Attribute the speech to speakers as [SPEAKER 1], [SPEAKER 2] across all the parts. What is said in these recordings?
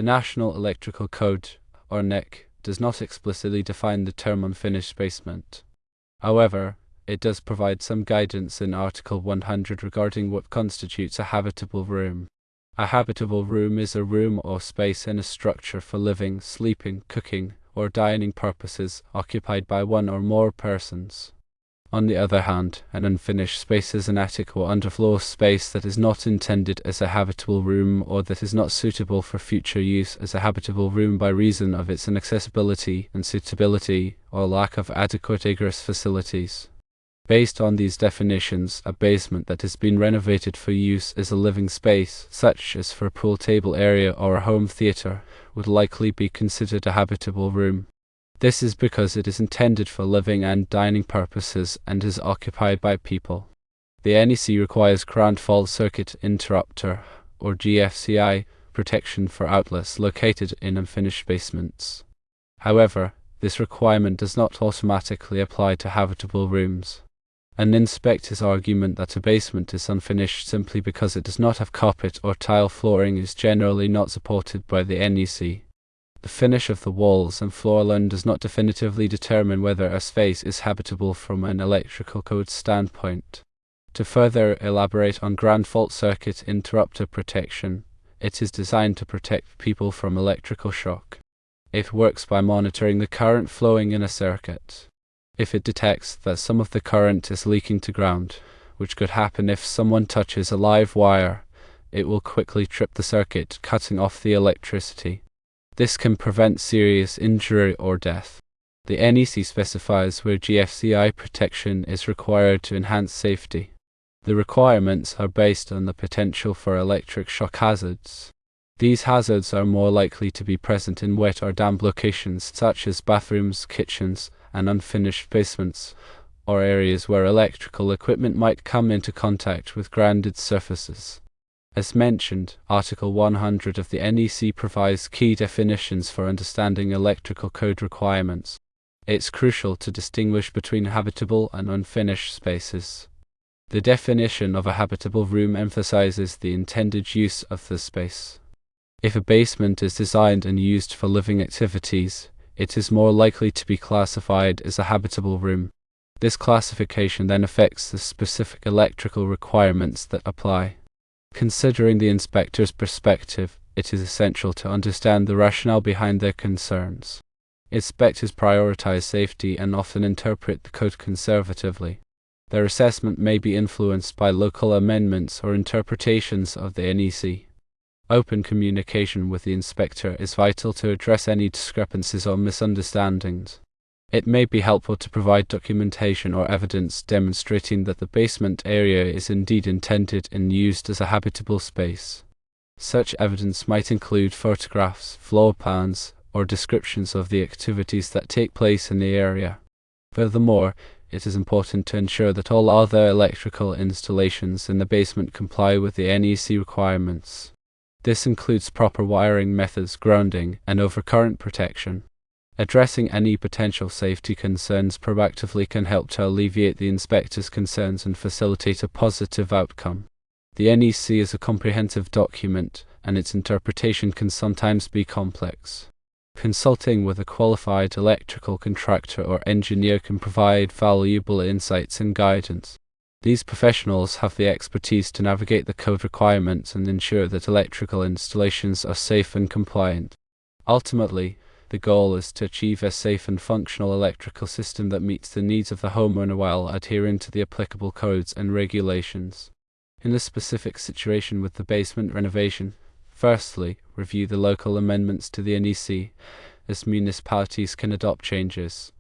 [SPEAKER 1] The National Electrical Code, or NEC, does not explicitly define the term unfinished basement. However, it does provide some guidance in Article 100 regarding what constitutes a habitable room. A habitable room is a room or space in a structure for living, sleeping, cooking, or dining purposes occupied by one or more persons. On the other hand, an unfinished space is an attic or underfloor space that is not intended as a habitable room or that is not suitable for future use as a habitable room by reason of its inaccessibility, unsuitability, or lack of adequate egress facilities. Based on these definitions, a basement that has been renovated for use as a living space, such as for a pool table area or a home theatre, would likely be considered a habitable room. This is because it is intended for living and dining purposes and is occupied by people. The NEC requires ground fault circuit interrupter, or GFCI, protection for outlets located in unfinished basements. However, this requirement does not automatically apply to habitable rooms. An inspector's argument that a basement is unfinished simply because it does not have carpet or tile flooring is generally not supported by the NEC. The finish of the walls and floor alone does not definitively determine whether a space is habitable from an electrical code standpoint. To further elaborate on ground fault circuit interrupter protection, it is designed to protect people from electrical shock. It works by monitoring the current flowing in a circuit. If it detects that some of the current is leaking to ground, which could happen if someone touches a live wire, it will quickly trip the circuit, cutting off the electricity. This can prevent serious injury or death. The NEC specifies where GFCI protection is required to enhance safety. The requirements are based on the potential for electric shock hazards. These hazards are more likely to be present in wet or damp locations such as bathrooms, kitchens, and unfinished basements, or areas where electrical equipment might come into contact with grounded surfaces. As mentioned, Article 100 of the NEC provides key definitions for understanding electrical code requirements. It's crucial to distinguish between habitable and unfinished spaces. The definition of a habitable room emphasizes the intended use of the space. If a basement is designed and used for living activities, it is more likely to be classified as a habitable room. This classification then affects the specific electrical requirements that apply. Considering the inspector's perspective, it is essential to understand the rationale behind their concerns. Inspectors prioritize safety and often interpret the code conservatively. Their assessment may be influenced by local amendments or interpretations of the NEC. Open communication with the inspector is vital to address any discrepancies or misunderstandings. It may be helpful to provide documentation or evidence demonstrating that the basement area is indeed intended and used as a habitable space. Such evidence might include photographs, floor plans, or descriptions of the activities that take place in the area. Furthermore, it is important to ensure that all other electrical installations in the basement comply with the NEC requirements. This includes proper wiring methods, grounding, and overcurrent protection. Addressing any potential safety concerns proactively can help to alleviate the inspector's concerns and facilitate a positive outcome. The NEC is a comprehensive document, and its interpretation can sometimes be complex. Consulting with a qualified electrical contractor or engineer can provide valuable insights and guidance. These professionals have the expertise to navigate the code requirements and ensure that electrical installations are safe and compliant. Ultimately, the goal is to achieve a safe and functional electrical system that meets the needs of the homeowner while adhering to the applicable codes and regulations. In the specific situation with the basement renovation, firstly, review the local amendments to the NEC, as municipalities can adopt changes.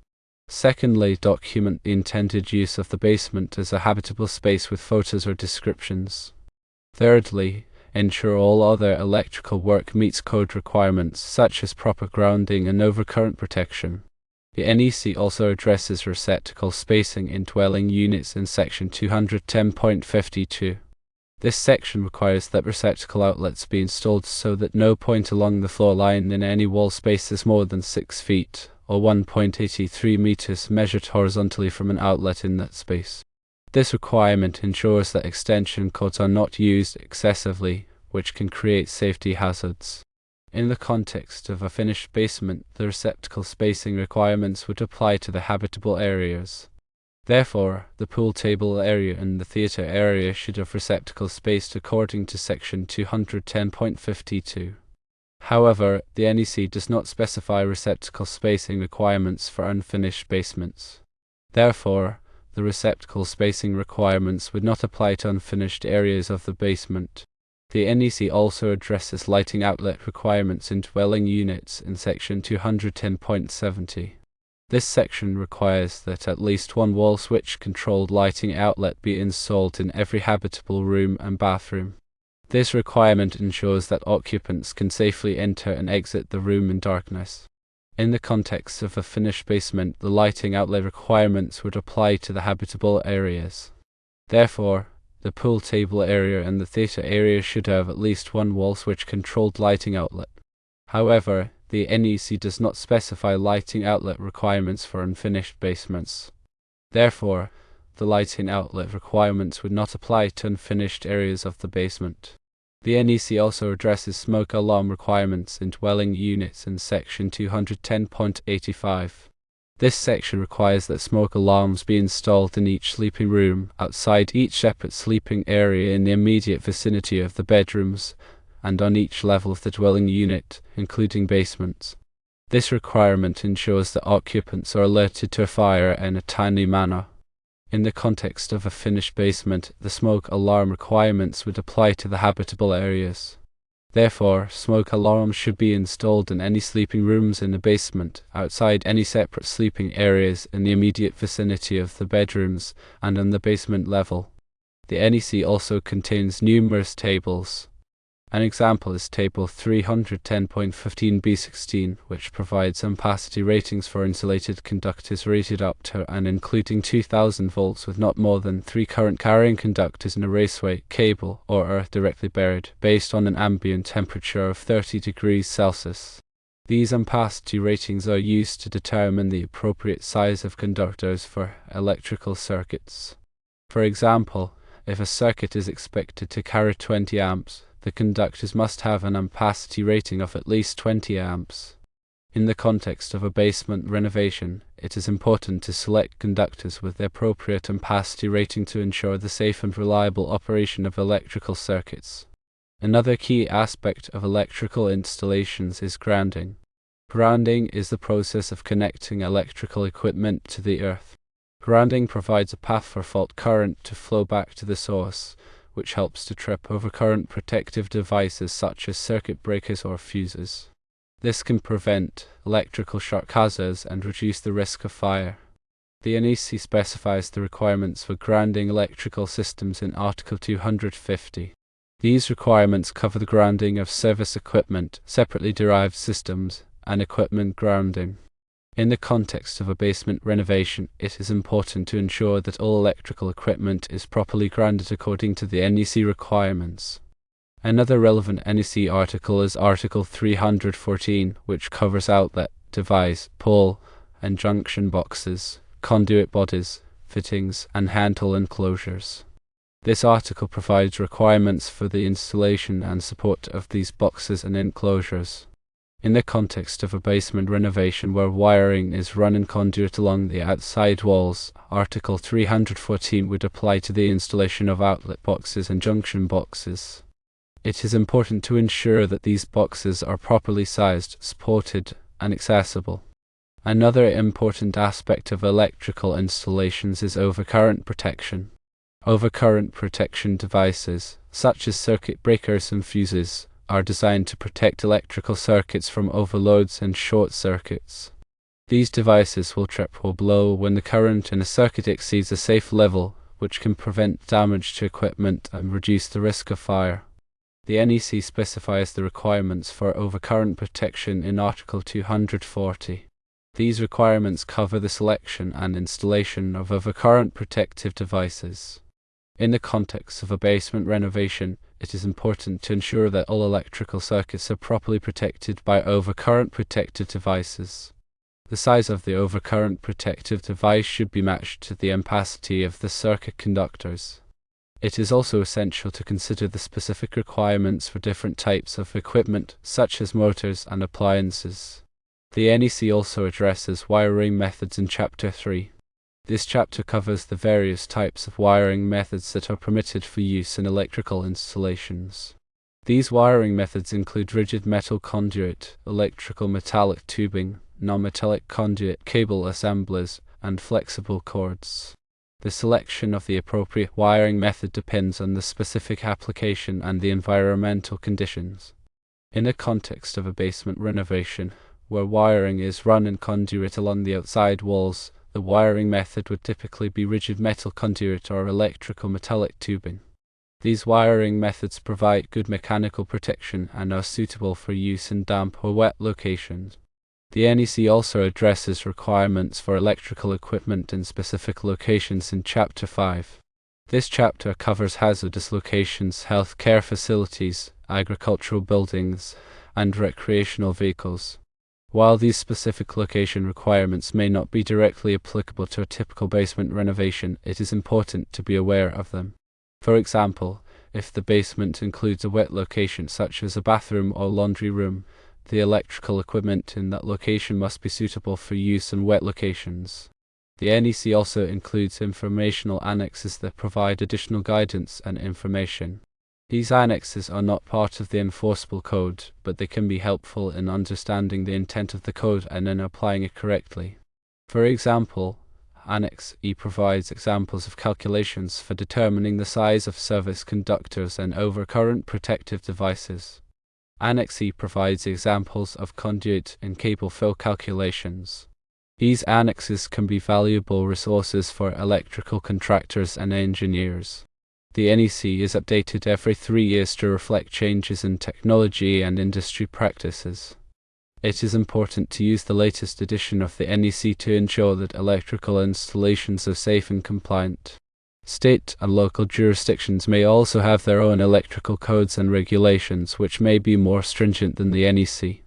[SPEAKER 1] Secondly, document the intended use of the basement as a habitable space with photos or descriptions. Thirdly, ensure all other electrical work meets code requirements such as proper grounding and overcurrent protection. The NEC also addresses receptacle spacing in dwelling units in section 210.52. This section requires that receptacle outlets be installed so that no point along the floor line in any wall space is more than 6 feet, or 1.83 meters measured horizontally from an outlet in that space. This requirement ensures that extension cords are not used excessively, which can create safety hazards. In the context of a finished basement, the receptacle spacing requirements would apply to the habitable areas. Therefore, the pool table area and the theatre area should have receptacles spaced according to section 210.52. However, the NEC does not specify receptacle spacing requirements for unfinished basements. Therefore, the receptacle spacing requirements would not apply to unfinished areas of the basement. The NEC also addresses lighting outlet requirements in dwelling units in section 210.70. This section requires that at least one wall switch-controlled lighting outlet be installed in every habitable room and bathroom. This requirement ensures that occupants can safely enter and exit the room in darkness. In the context of a finished basement, the lighting outlet requirements would apply to the habitable areas. Therefore, the pool table area and the theatre area should have at least one wall switch-controlled lighting outlet. However, the NEC does not specify lighting outlet requirements for unfinished basements. Therefore, the lighting outlet requirements would not apply to unfinished areas of the basement. The NEC also addresses smoke alarm requirements in dwelling units in section 210.85. This section requires that smoke alarms be installed in each sleeping room, outside each separate sleeping area in the immediate vicinity of the bedrooms, and on each level of the dwelling unit, including basements. This requirement ensures that occupants are alerted to a fire in a timely manner. In the context of a finished basement, the smoke alarm requirements would apply to the habitable areas. Therefore, smoke alarms should be installed in any sleeping rooms in the basement, outside any separate sleeping areas in the immediate vicinity of the bedrooms, and on the basement level. The NEC also contains numerous tables. An example is Table 310.15b16, which provides ampacity ratings for insulated conductors rated up to and including 2000 volts with not more than 3 current-carrying conductors in a raceway, cable, or earth directly buried, based on an ambient temperature of 30 degrees Celsius. These ampacity ratings are used to determine the appropriate size of conductors for electrical circuits. For example, if a circuit is expected to carry 20 amps, the conductors must have an ampacity rating of at least 20 amps. In the context of a basement renovation, it is important to select conductors with the appropriate ampacity rating to ensure the safe and reliable operation of electrical circuits. Another key aspect of electrical installations is grounding. Grounding is the process of connecting electrical equipment to the earth. Grounding provides a path for fault current to flow back to the source, which helps to trip overcurrent protective devices such as circuit breakers or fuses. This can prevent electrical shock hazards and reduce the risk of fire. The NEC specifies the requirements for grounding electrical systems in Article 250. These requirements cover the grounding of service equipment, separately derived systems, and equipment grounding. In the context of a basement renovation, it is important to ensure that all electrical equipment is properly grounded according to the NEC requirements. Another relevant NEC article is Article 314, which covers outlet, device, pole, and junction boxes, conduit bodies, fittings, and handle enclosures. This article provides requirements for the installation and support of these boxes and enclosures. In the context of a basement renovation where wiring is run in conduit along the outside walls, Article 314 would apply to the installation of outlet boxes and junction boxes. It is important to ensure that these boxes are properly sized, supported, and accessible. Another important aspect of electrical installations is overcurrent protection. Overcurrent protection devices, such as circuit breakers and fuses, are designed to protect electrical circuits from overloads and short circuits. These devices will trip or blow when the current in a circuit exceeds a safe level, which can prevent damage to equipment and reduce the risk of fire. The NEC specifies the requirements for overcurrent protection in Article 240. These requirements cover the selection and installation of overcurrent protective devices. In the context of a basement renovation, it is important to ensure that all electrical circuits are properly protected by overcurrent protective devices. The size of the overcurrent protective device should be matched to the ampacity of the circuit conductors. It is also essential to consider the specific requirements for different types of equipment, such as motors and appliances. The NEC also addresses wiring methods in Chapter 3. This chapter covers the various types of wiring methods that are permitted for use in electrical installations. These wiring methods include rigid metal conduit, electrical metallic tubing, non-metallic conduit, cable assemblies, and flexible cords. The selection of the appropriate wiring method depends on the specific application and the environmental conditions. In the context of a basement renovation, where wiring is run in conduit along the outside walls, the wiring method would typically be rigid metal conduit or electrical metallic tubing. These wiring methods provide good mechanical protection and are suitable for use in damp or wet locations. The NEC also addresses requirements for electrical equipment in specific locations in Chapter 5. This chapter covers hazardous locations, healthcare facilities, agricultural buildings, and recreational vehicles. While these specific location requirements may not be directly applicable to a typical basement renovation, it is important to be aware of them. For example, if the basement includes a wet location such as a bathroom or laundry room, the electrical equipment in that location must be suitable for use in wet locations. The NEC also includes informational annexes that provide additional guidance and information. These annexes are not part of the enforceable code, but they can be helpful in understanding the intent of the code and in applying it correctly. For example, Annex E provides examples of calculations for determining the size of service conductors and overcurrent protective devices. Annex E provides examples of conduit and cable fill calculations. These annexes can be valuable resources for electrical contractors and engineers. The NEC is updated every 3 years to reflect changes in technology and industry practices. It is important to use the latest edition of the NEC to ensure that electrical installations are safe and compliant. State and local jurisdictions may also have their own electrical codes and regulations which may be more stringent than the NEC.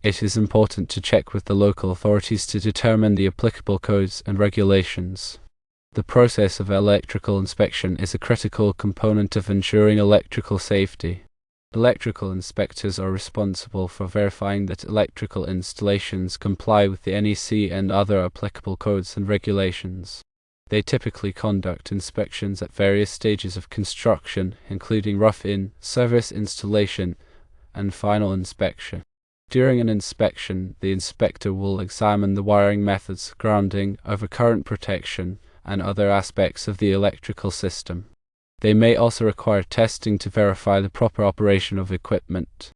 [SPEAKER 1] It is important to check with the local authorities to determine the applicable codes and regulations. The process of electrical inspection is a critical component of ensuring electrical safety. Electrical inspectors are responsible for verifying that electrical installations comply with the NEC and other applicable codes and regulations. They typically conduct inspections at various stages of construction, including rough-in, service installation, and final inspection. During an inspection, the inspector will examine the wiring methods, grounding, overcurrent protection, and other aspects of the electrical system. They may also require testing to verify the proper operation of equipment.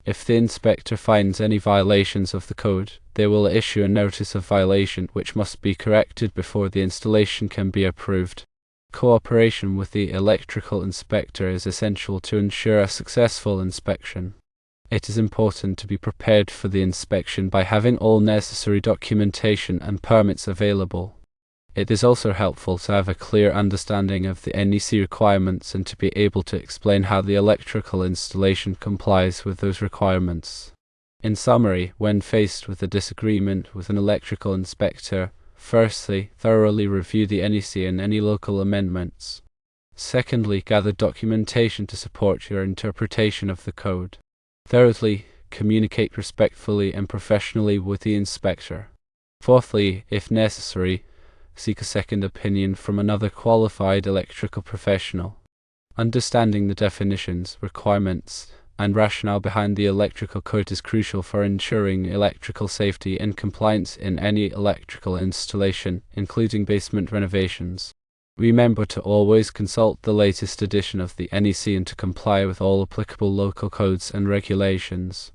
[SPEAKER 1] If the inspector finds any violations of the code, they will issue a notice of violation which must be corrected before the installation can be approved. Cooperation with the electrical inspector is essential to ensure a successful inspection. It is important to be prepared for the inspection by having all necessary documentation and permits available. It is also helpful to have a clear understanding of the NEC requirements and to be able to explain how the electrical installation complies with those requirements. In summary, when faced with a disagreement with an electrical inspector, firstly, thoroughly review the NEC and any local amendments. Secondly, gather documentation to support your interpretation of the code. Thirdly, communicate respectfully and professionally with the inspector. Fourthly, if necessary, seek a second opinion from another qualified electrical professional. Understanding the definitions, requirements, and rationale behind the electrical code is crucial for ensuring electrical safety and compliance in any electrical installation, including basement renovations. Remember to always consult the latest edition of the NEC and to comply with all applicable local codes and regulations.